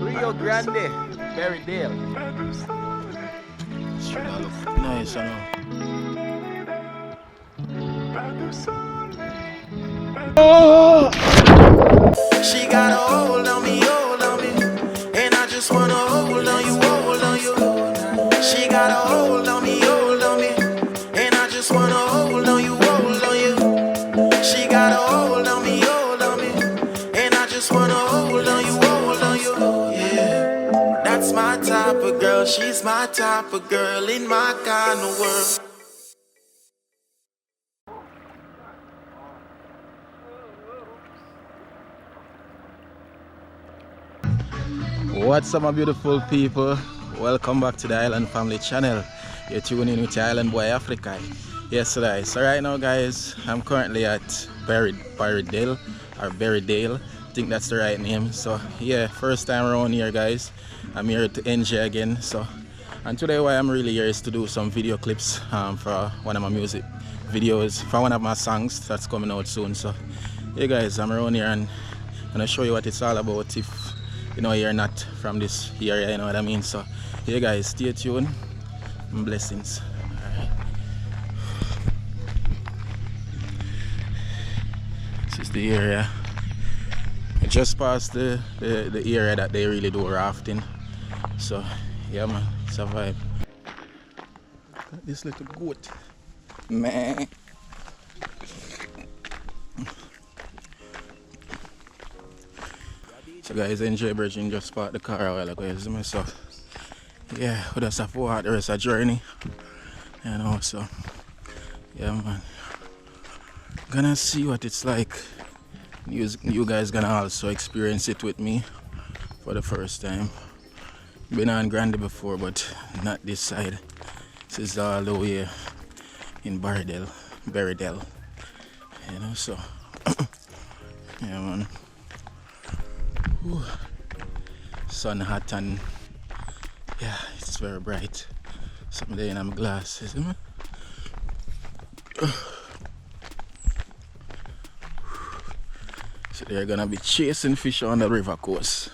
Rio Grande, Berrydale. Nice, I know. She got a hold on me, and I just wanna hold on you, hold on you. She got a hold on me, and I just wanna hold on you, hold on you. She got a hold on me, and I just wanna hold on you, hold on you. Yeah, that's my type of girl, she's my type of girl in my kind of world. What's up, my beautiful people? Welcome back to the Island Family channel. You're tuning in with your Island Boy Africa. Yes, guys. So right now, guys, I'm currently at Berrydale, or Berrydale. I think that's the right name. So yeah, first time around here, guys. I'm here to enjoy again. So, and today why I'm really here is to do some video clips for one of my music videos, for one of my songs that's coming out soon. So yeah, guys, I'm around here and I'm gonna show you what it's all about. If you know you're not from this area, you know what I mean. So yeah, guys, stay tuned and blessings. Alright, this is the area. I just passed the area that they really do rafting. So yeah, man, it's a vibe. Got this little goat, man. So guys, enjoy bridging, just park the car a while ago, you see me? So yeah, we just have to walk the rest of the journey, you know. So yeah, man, gonna see what it's like. You guys gonna also experience it with me for the first time. Been on Grande before, but not this side. This is all the way in Berrydale, you know. So yeah, man. Ooh. Sun hot and yeah, it's very bright. Something there in my glasses, you know? So they're gonna be chasing fish on the river course.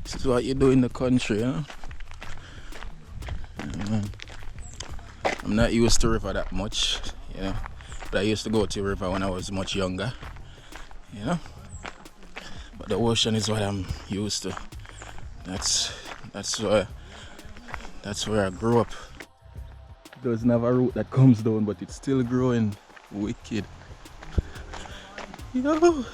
This is what you do in the country, you know? I'm not used to river that much, you know, but I used to go to river when I was much younger, you know. But the ocean is what I'm used to. That's where I grew up. It doesn't have a root that comes down, but it's still growing wicked. Yo.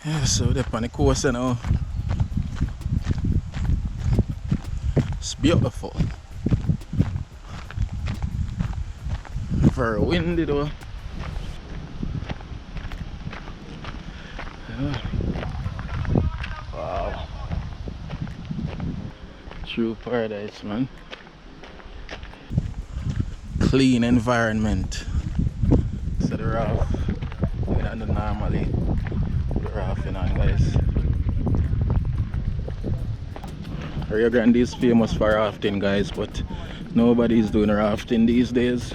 Yeah, so they're on the coast now. It's beautiful. Very windy though. Yeah. Wow. True paradise, man. Clean environment. So the raft, we don't do normally the rafting on, guys. Rio Grande is famous for rafting, guys, but nobody's doing rafting these days.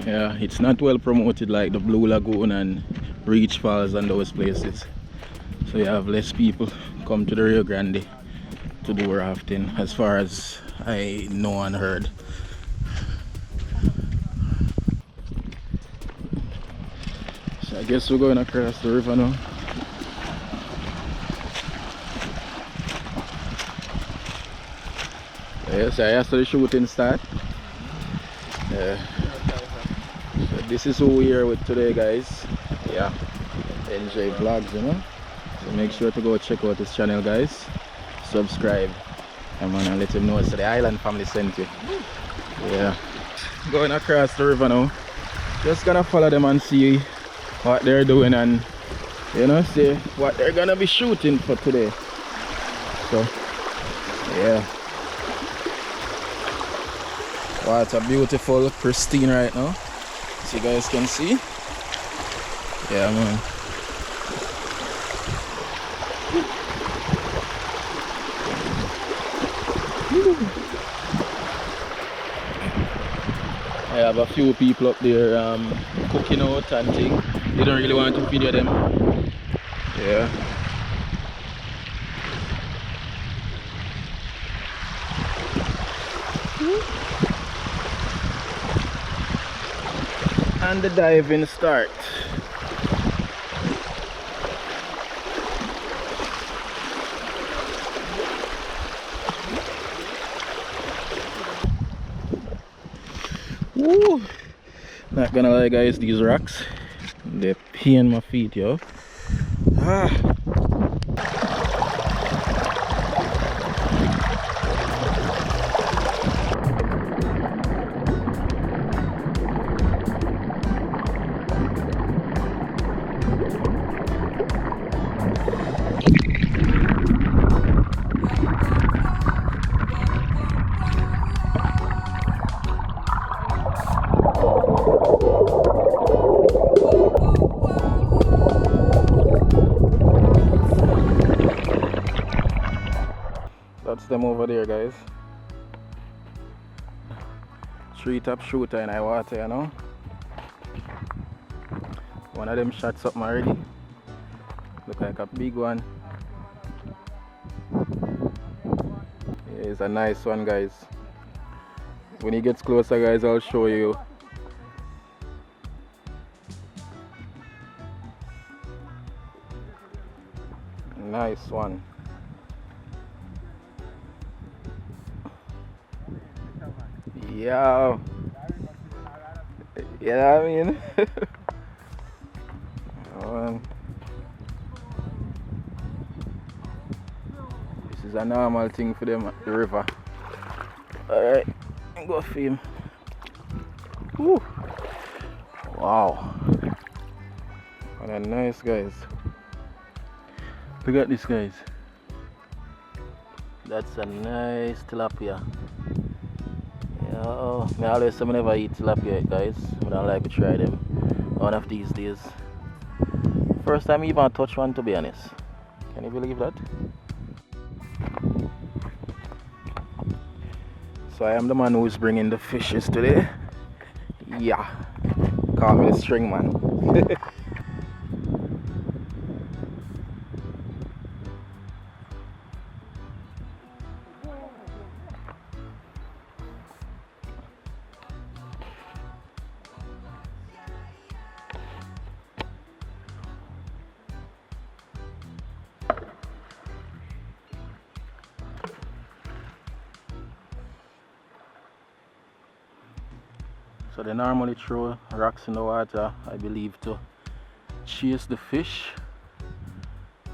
Yeah, it's not well promoted like the Blue Lagoon and Reach Falls and those places. So you have less people come to the Rio Grande to do rafting, as far as I know and heard. So I guess we're going across the river now. Yes, I asked the shooting start. Yeah. So this is who we're here with today, guys. Yeah, enjoy vlogs, you know. So make sure to go check out his channel, guys. Subscribe, and let him know so the Island Family sent you. Yeah, going across the river now. Just gonna follow them and see what they're doing, and you know, see what they're gonna be shooting for today. So yeah. Wow, it's a beautiful, pristine right now, as you guys can see. Yeah, man. I have a few people up there cooking out and things. They don't really want to video them. Yeah. And the diving start. Woo! Not gonna lie guys, these rocks, they pain my feet, yo. Ah. That's them over there, guys. Treetop shooter in the water, you know. One of them shot something already. Look like a big one. Yeah, it's a nice one, guys. When he gets closer, guys, I'll show you. Nice one. Yeah. You know what I mean? This is a normal thing for them at the river. Alright, go film. Woo. Wow. What a nice, guys. Look at this, guys. That's a nice tilapia. Yeah, I always say I never eat tilapia, guys. I don't like to try them one of these days. First time I even touch one, to be honest. Can you believe that? So I am the man who is bringing the fishes today. Yeah, call me the string man. So they normally throw rocks in the water, I believe, to chase the fish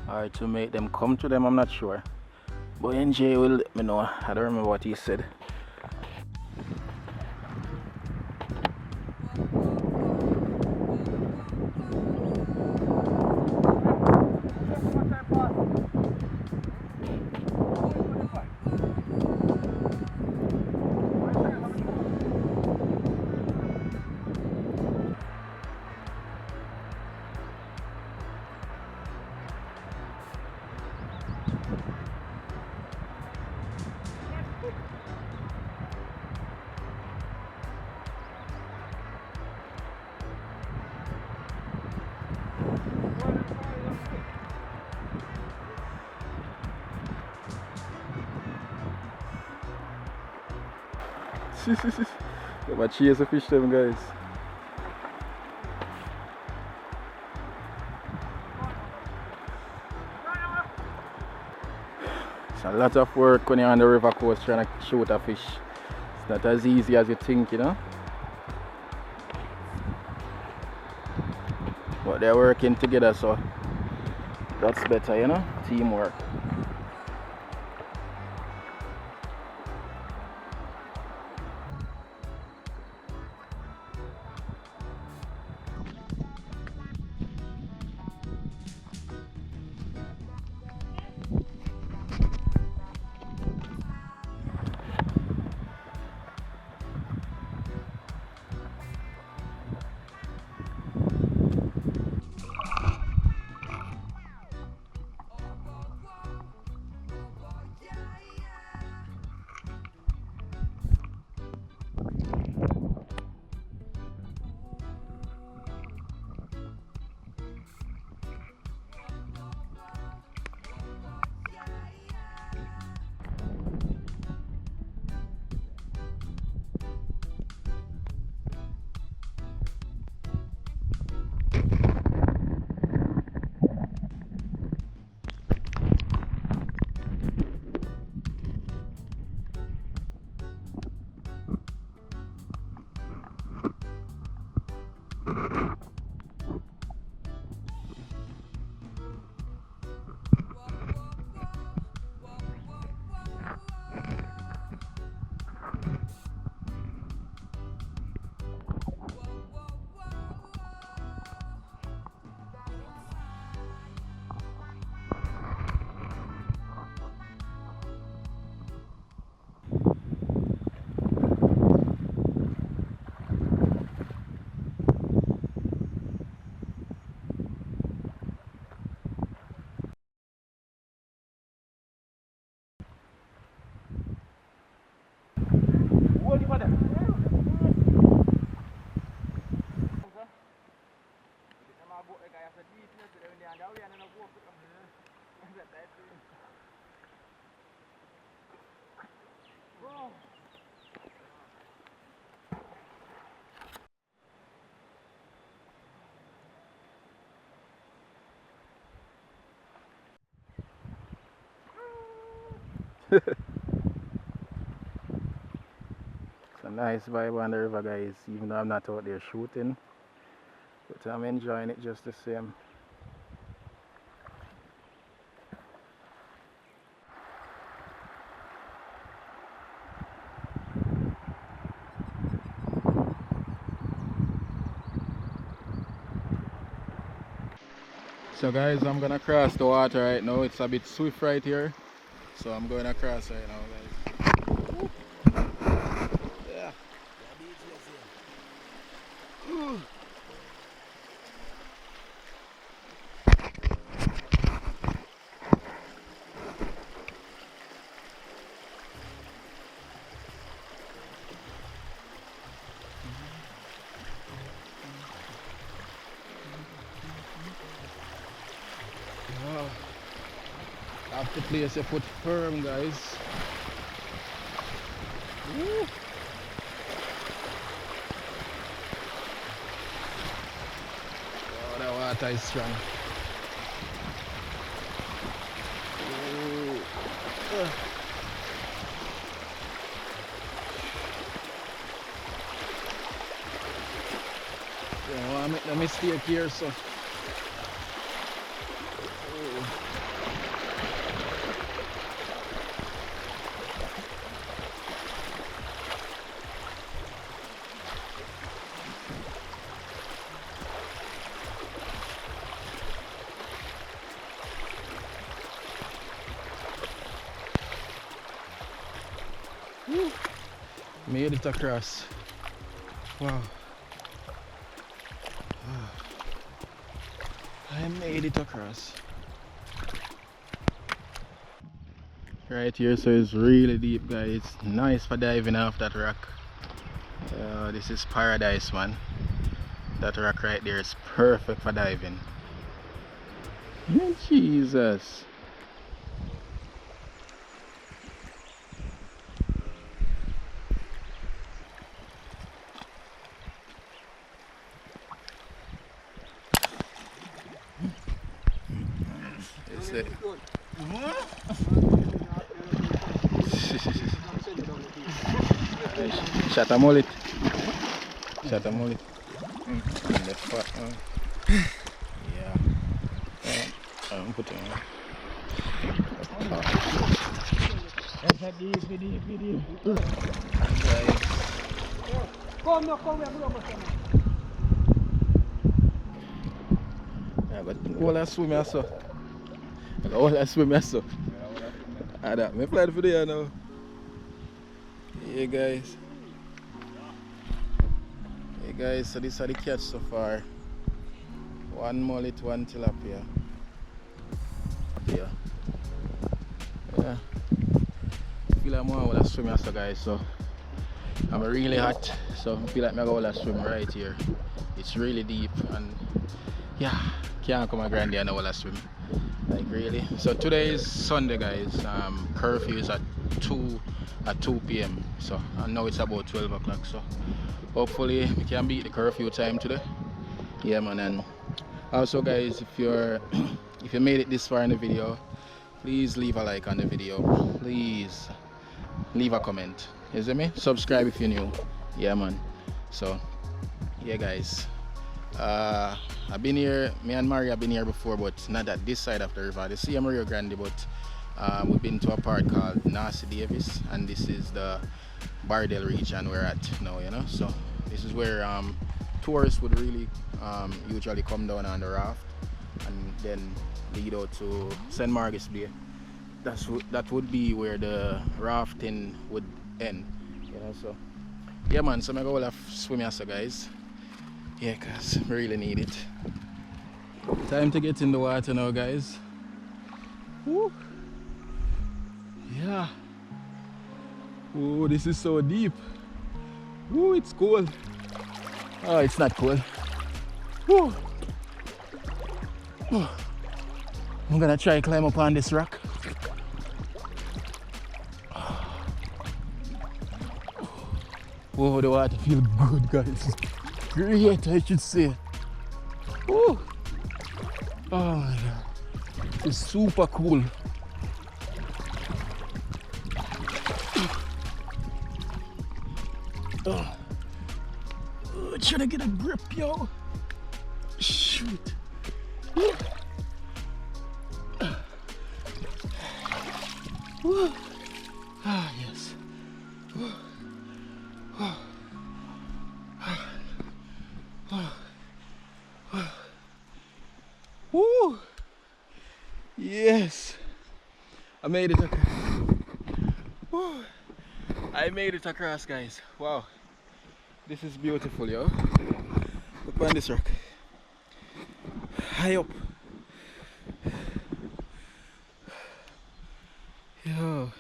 or to make them come to them, I'm not sure. But NJ will let me know, I don't remember what he said. But chase the fish them, guys. It's a lot of work when you're on the river coast trying to shoot a fish. It's not as easy as you think, you know. But they're working together, so that's better, you know, teamwork. It's a nice vibe on the river, guys, even though I'm not out there shooting, but I'm enjoying it just the same. So guys, I'm gonna cross the water right now. It's a bit swift right here, so I'm going across right now, guys. Yeah. Wow. Have to place your foot firm, guys. Woo. Oh, the water is strong. Ooh. Don't want to make the mistake here, so. Made it across. Wow. I made it across. Right here, so it's really deep, guys. Nice for diving off that rock. This is paradise, man. That rock right there is perfect for diving. Jesus. Shut a mullet. Shut a mullet. Yeah. Put it on. That's a deep video. Come here. Yeah, but all I swim I saw. All I swim I saw. I play the video now. Hey guys. Hey guys, so this is the catch so far. One mullet, one tilapia. Yeah. I feel like I want to swim also, guys, so I'm really hot, so I feel like I'm going to swim right here. It's really deep and yeah, can't come and grind there and I want to swim. Like really. So today is Sunday, guys. Curfew is at 2 p.m. So and now it's about 12 o'clock. So hopefully we can beat the curfew time today. Yeah, man. And also, guys, if you made it this far in the video, please leave a like on the video. Please leave a comment. You see me? Subscribe if you're new. Yeah, man. So yeah, guys. I've been here, me and Mary have been here before, but not at this side of the river. The same Rio Grande, but we've been to a part called Nasty Davis, and this is the Berrydale region we're at now, you know. So this is where tourists would really usually come down on the raft and then lead out to St. Margaret's Bay. That would be where the rafting would end, you know. So yeah man, so I'm gonna go have swim here, so guys. Yeah, cause we really need it. Time to get in the water now, guys. Woo. Yeah. Oh, this is so deep. Woo, it's cold. Oh, it's not cold. Woo. Oh. I'm gonna try to climb up on this rock. Whoa, the water feels good, guys. Great, I should say. Woo. Oh my god. It's super cool. Oh. Oh, trying to get a grip, yo. Shoot. Woo. Woo. Ah, yes. Woo. Oh. Oh. Oh. Woo. Yes. I made it across. Woo. I made it across, guys. Wow. This is beautiful, yo. Look on this rock. High up. Yo.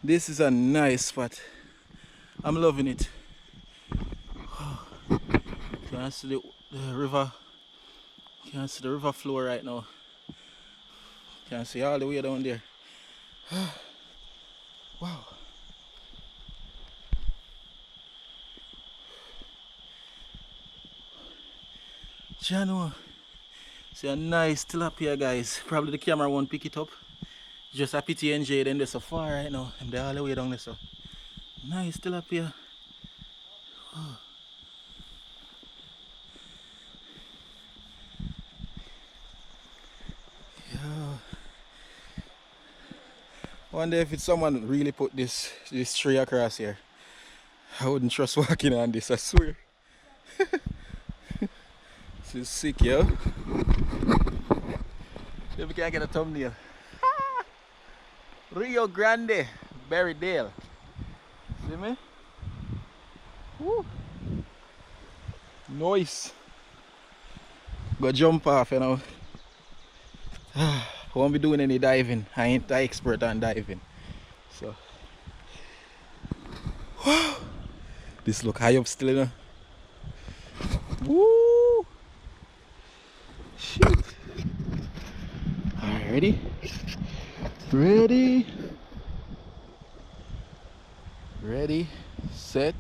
This is a nice spot. I'm loving it. Can't see the river. Can't see the river flow right now. Can't see all the way down there. Wow. Jano. See a nice tilapia, guys. Probably the camera won't pick it up. Just a pity NJ then they're so far right now. And they're all the way down there, so nice tilapia. Oh. Yeah. Wonder if it's someone really put this tree across here. I wouldn't trust walking on this, I swear. This is sick, yo. If we can't get a thumbnail. Rio Grande, Berrydale. See me? Woo. Nice. Go jump off, you know. I won't be doing any diving. I ain't the expert on diving. So. Woo. This look high up still, you know. Woo. Shit. Alright, ready? Ready? Ready, set,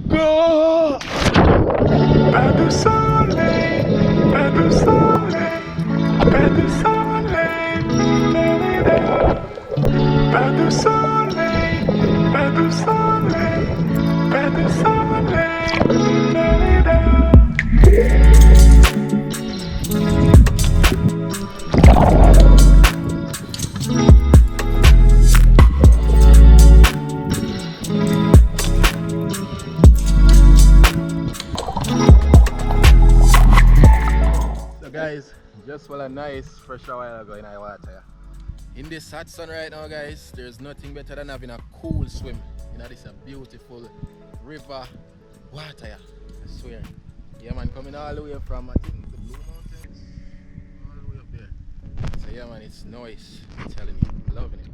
go! Pas de soleil, pas de soleil, pas de soleil, pas de soleil, pas de soleil, pas de soleil. Guys, just for a nice fresh while ago in our water. In this hot sun right now, guys, there's nothing better than having a cool swim. You know, this is a beautiful river water. I swear. Yeah man, coming all the way from I think the Blue Mountains, all the way up there. So yeah man, it's nice. I'm telling you, loving it.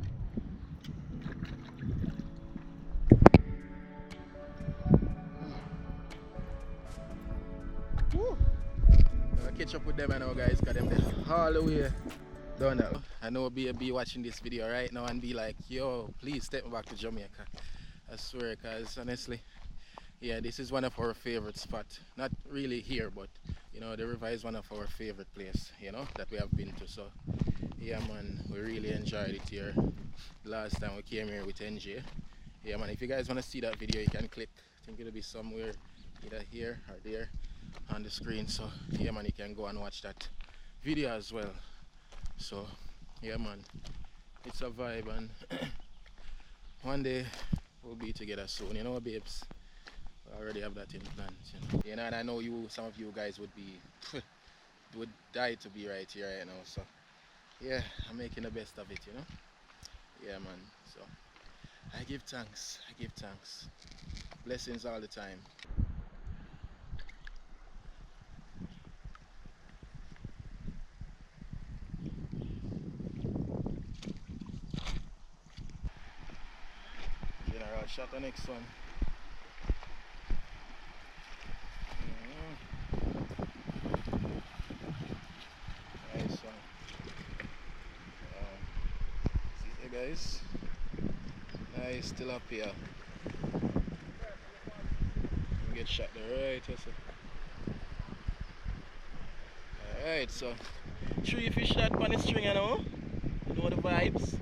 Woo. I'll catch up with them now, guys, because they're all the way down there. I know be watching this video right now and be like, yo, please take me back to Jamaica. I swear, because honestly, yeah, this is one of our favorite spots. Not really here, but you know, the river is one of our favorite places, you know, that we have been to. So yeah man, we really enjoyed it here last time we came here with NJ. Yeah man, if you guys want to see that video, you can click. I think it'll be somewhere either here or there on the screen. So yeah man, you can go and watch that video as well. So yeah man, it's a vibe, and one day we'll be together soon, you know babes. I already have that in plans, you know. And I know some of you guys would die to be right here right now. So yeah, I'm making the best of it, you know. Yeah man, so I give thanks, blessings all the time. General shot the next one. Nice one. See there guys, nice, still up here. Get shot there, right? Alright, so 3 fish shot on the string, you know the vibes.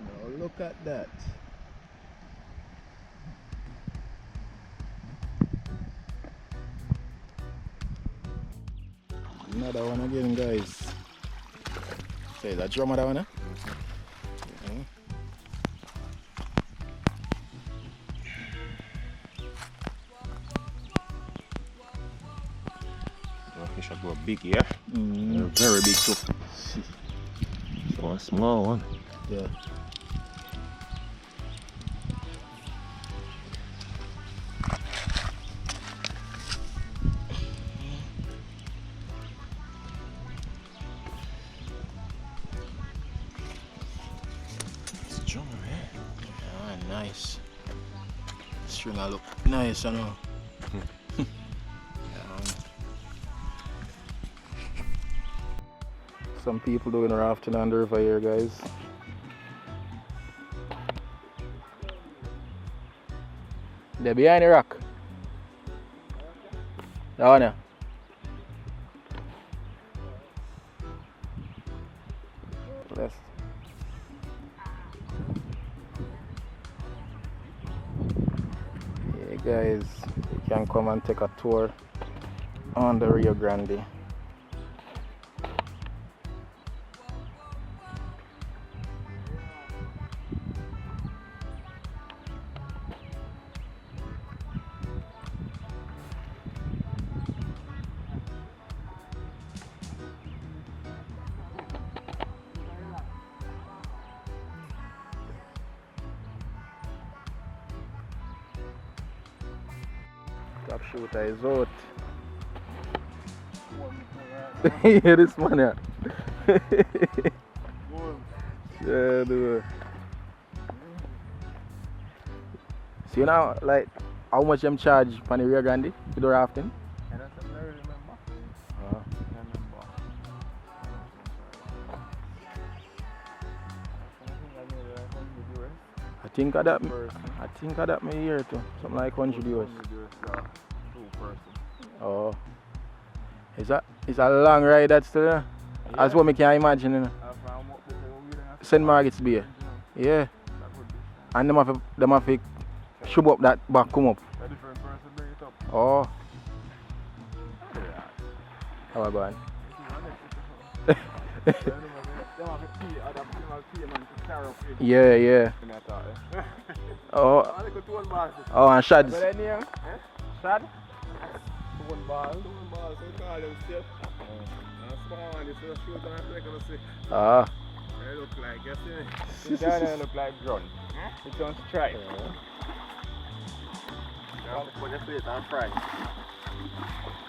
Now look at that. Another one again, guys. Say that drum, that one, eh? Fish should go big here. Very big too. So a small one. Yeah. It's drummer, eh? Ah, nice. String look nice, I know. Some people doing rafting on the river here, guys. They're behind the rock. That one, yeah. Blessed. Yeah, guys, you can come and take a tour on the Rio Grande. Top shooter is out. Yeah, this man here. Yeah, dude. So you know, like, how much them charge for the Rio Grande to do rafting? I don't remember. I think of that me here too. Something like 100 US. Oh. It's a long ride that's still, yeah. That's what I can imagine, you know. St. Margaret's Bay. Yeah. And them have to shove up that back, come up. A different person bring it up. Oh. How are going? Yeah. Oh. Oh, and shads. Shad? One ball, so we call them safe. And small one, this is a shoot and a flick on the stick. Ah. They look like, you see? This down there look like gun. It don't strike. But just it and fry.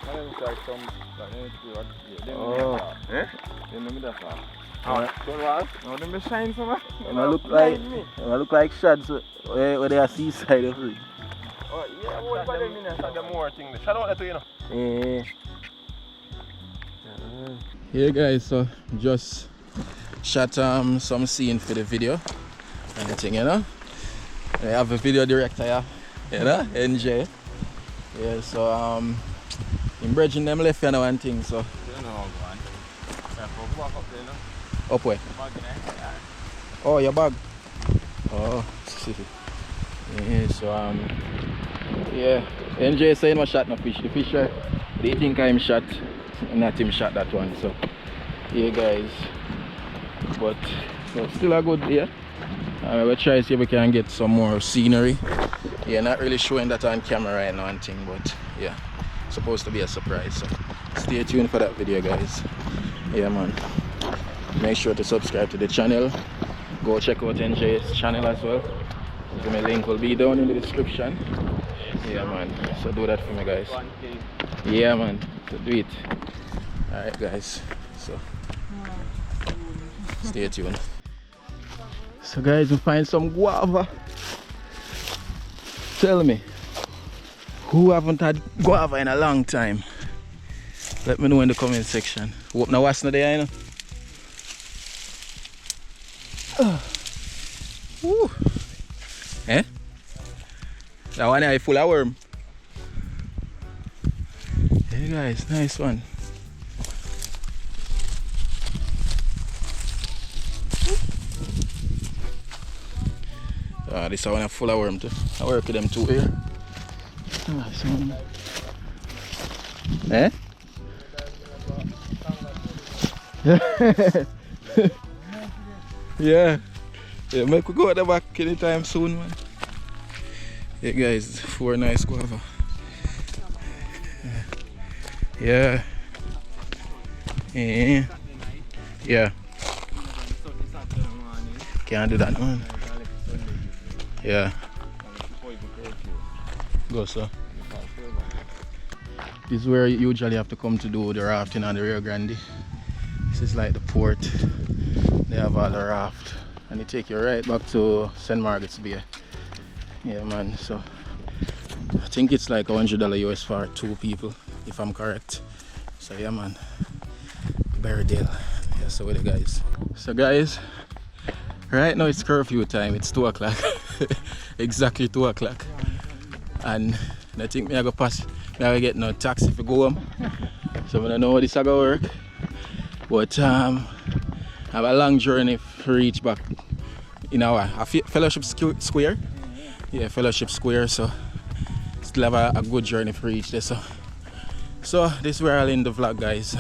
And then it's like some, Oh. Eh? Then let me that far. Sunrise? No, them be shine for me. It look like shads where they are seaside of it. Oh, yeah, what about them minutes and the more thing? Shout out to you know. Yeah guys, so just shot some scene for the video and the thing, you know. I have a video director here, you know, NJ. Yeah, so in bridging them left you know and thing, so. You know how go on. Walk up there, no? Up where? Bag there. Oh, your bag. Oh, yeah, so yeah, NJ saying my shot no fish. The fish they think I'm shot, not him shot that one. So yeah, guys, but still a good day. We'll try to see if we can get some more scenery. Yeah, not really showing that on camera right now and thing, but yeah, supposed to be a surprise. So stay tuned for that video, guys. Yeah, man. Make sure to subscribe to the channel. Go check out NJ's channel as well. My link will be down in the description. Yeah, man. So do that for me, guys. Yeah, man. So do it. Alright, guys. So stay tuned. So, guys, we find some guava. Tell me, who haven't had guava in a long time? Let me know in the comment section. Hope now what's not there, you know? Woo. Eh? That one is full of worm. Hey guys, nice one. This one is full of worm too. I work with them two here. Nice one. Eh? Yeah. Yeah, make we go at the back anytime soon, man. Yeah, guys, 4 nice guava. Yeah. Yeah. Yeah. Can't do that, man. Yeah. Go, sir. This is where you usually have to come to do the rafting on the Rio Grande. This is like the port. They have all the raft. And they take you right back to St. Margaret's Bay. Yeah, man. So I think it's like $100 US for 2 people, if I'm correct. So yeah, man. Berrydale. Yeah, so with the guys. So guys, right now it's curfew time. It's 2 o'clock. Exactly 2 o'clock. And I think I go pass. I go get no taxi to go home. So I don't know how this is gonna work. But I have a long journey to reach back in our Fellowship Square. Yeah, Fellowship Square. So still have a good journey to reach there. So this is where I'll end the vlog, guys.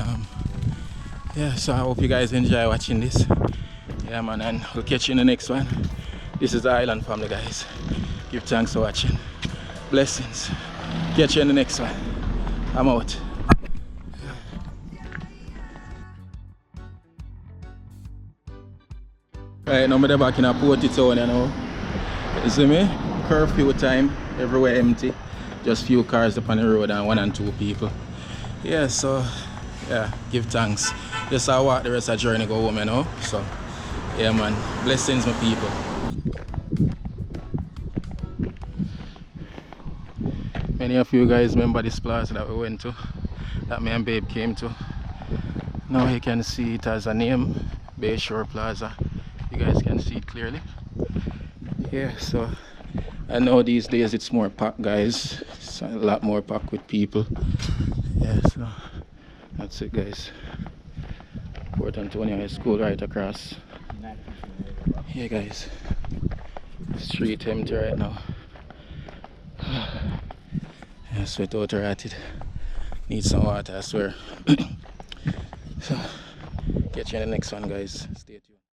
Yeah, so I hope you guys enjoy watching this. Yeah, man, and we'll catch you in the next one. This is the Island Family, guys. Give thanks for watching. Blessings. Catch you in the next one. I'm out. Right now I'm back in a Porty town, you know. You see me? Curfew time, everywhere empty. Just few cars up on the road and 1 and 2 people. Yeah, so yeah, give thanks. Just I walk the rest of the journey go home, you know. So yeah, man. Blessings, my people. Many of you guys remember this plaza that we went to, that me and Babe came to. Now you can see it as a name, Bayshore Plaza. You guys can see it clearly. Yeah, so I know these days it's more packed, guys. It's a lot more packed with people. Yeah, so that's it, guys. Port Antonio High School right across. Yeah, guys. Street empty right now. Yeah, sweat out at it. Need some water, I swear. So, catch you in the next one, guys.